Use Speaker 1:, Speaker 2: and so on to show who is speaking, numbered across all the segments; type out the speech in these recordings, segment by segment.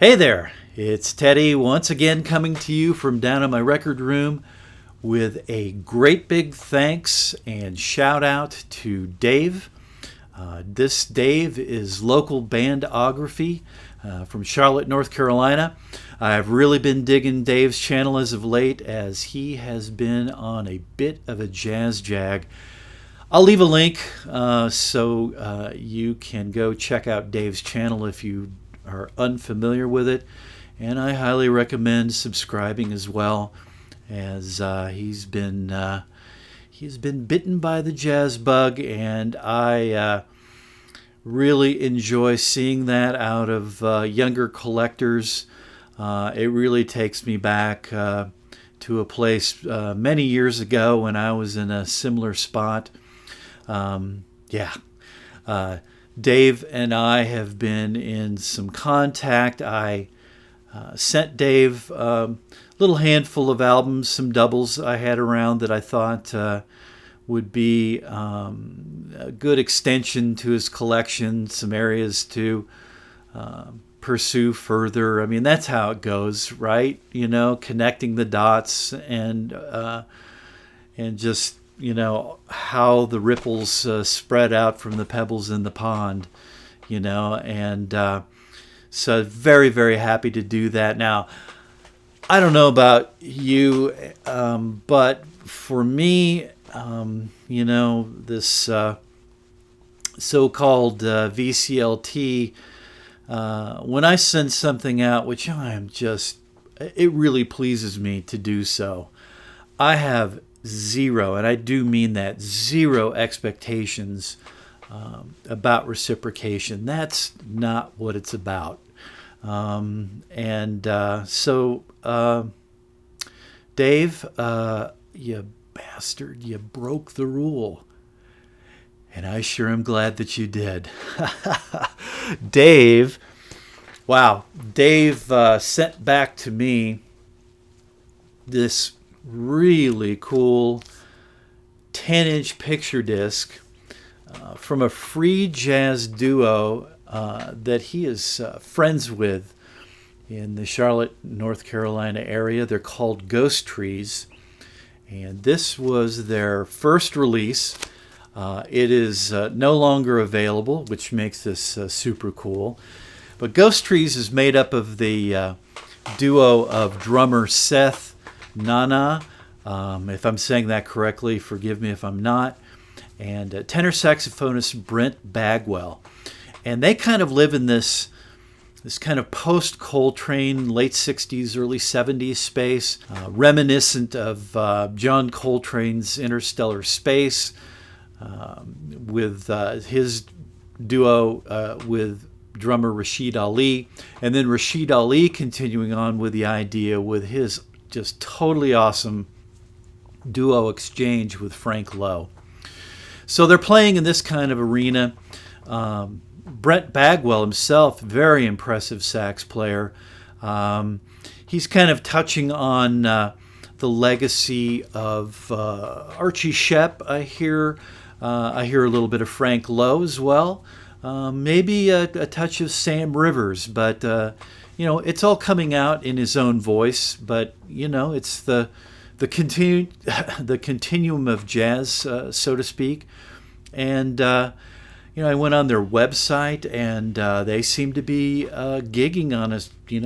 Speaker 1: Hey there, it's Teddy once again coming to you from down in my record room with a great big thanks and shout out to Dave. This Dave is local bandography from Charlotte, North Carolina. I've really been digging Dave's channel as of late as he has been on a bit of a jazz jag. I'll leave a link so you can go check out Dave's channel if you are unfamiliar with it, and I highly recommend subscribing as well, as he's been bitten by the jazz bug, and I really enjoy seeing that out of younger collectors. It really takes me back to a place many years ago when I was in a similar spot. Dave and I have been in some contact. I sent Dave a little handful of albums, some doubles I had around that I thought would be a good extension to his collection, some areas to pursue further. I mean, that's how it goes, right? You know, connecting the dots and just, you know, how the ripples spread out from the pebbles in the pond, you know, and so very, very happy to do that. Now, I don't know about you, but for me, you know, this so-called VCLT, when I send something out, which it really pleases me to do so, I have zero, and I do mean that, zero expectations about reciprocation. That's not what it's about. So Dave, you bastard, you broke the rule. And I sure am glad that you did. Dave sent back to me this really cool 10-inch picture disc from a free jazz duo that he is friends with in the Charlotte, North Carolina area. They're called Ghost Trees, and this was their first release. It is no longer available, which makes this super cool. But Ghost Trees is made up of the duo of drummer Seth Nana, if I'm saying that correctly, forgive me if I'm not, and tenor saxophonist Brent Bagwell. And they kind of live in this kind of post-Coltrane, late 60s, early 70s space, reminiscent of John Coltrane's Interstellar Space, with his duo with drummer Rashid Ali, and then Rashid Ali continuing on with the idea with his just totally awesome duo exchange with Frank Lowe. So they're playing in this kind of arena. Brent Bagwell himself, very impressive sax player. He's kind of touching on the legacy of Archie Shepp. I hear a little bit of Frank Lowe as well. Maybe a touch of Sam Rivers, but you know, it's all coming out in his own voice. But you know, it's the continuum of jazz, so to speak. And you know, I went on their website, and they seem to be gigging on a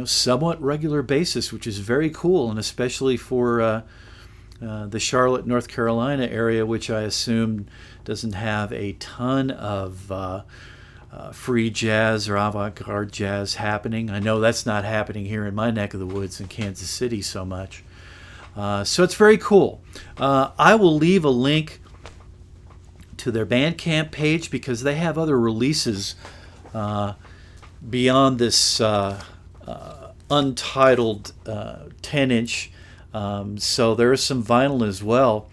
Speaker 1: somewhat regular basis, which is very cool, and especially for the Charlotte, North Carolina area, which I assume doesn't have a ton of free jazz or avant-garde jazz happening. I know that's not happening here in my neck of the woods in Kansas City so much. So it's very cool. I will leave a link to their Bandcamp page because they have other releases beyond this untitled 10-inch. So there is some vinyl as well.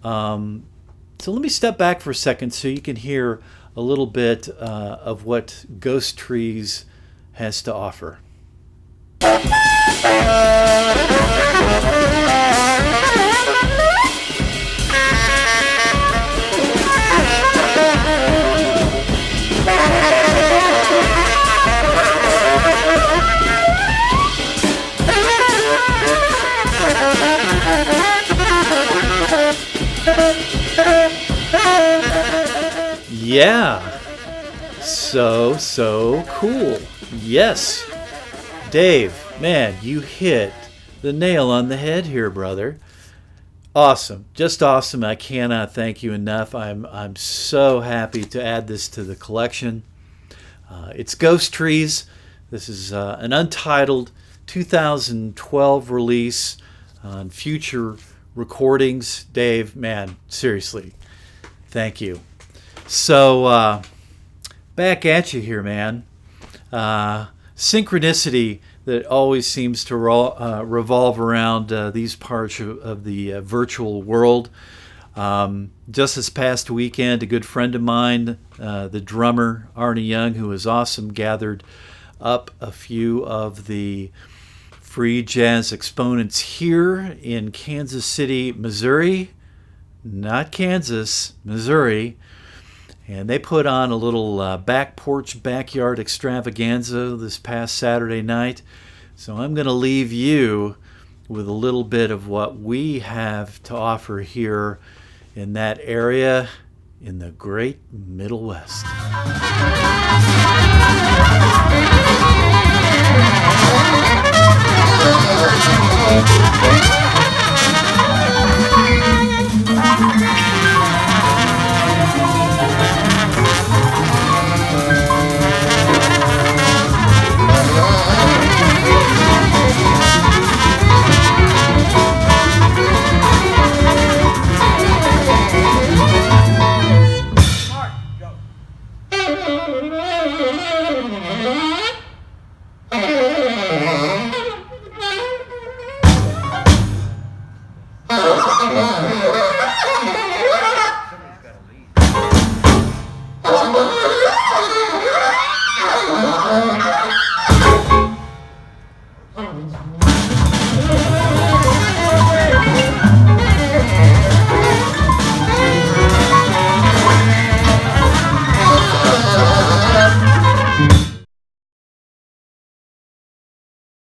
Speaker 1: So let me step back for a second so you can hear a little bit of what Ghost Trees has to offer. Yeah. So cool. Yes. Dave, man, you hit the nail on the head here, brother. Awesome. Just awesome. I cannot thank you enough. I'm so happy to add this to the collection. It's Ghost Trees. This is an untitled 2012 release on future recordings. Dave, man, seriously, thank you. So, back at you here, man. Synchronicity that always seems to revolve around these parts of the virtual world. Just this past weekend, a good friend of mine, the drummer Arnie Young, who is awesome, gathered up a few of the free jazz exponents here in Kansas City, Missouri. Not Kansas, Missouri. And they put on a little back porch backyard extravaganza this past Saturday night. So I'm going to leave you with a little bit of what we have to offer here in that area in the great Middle West.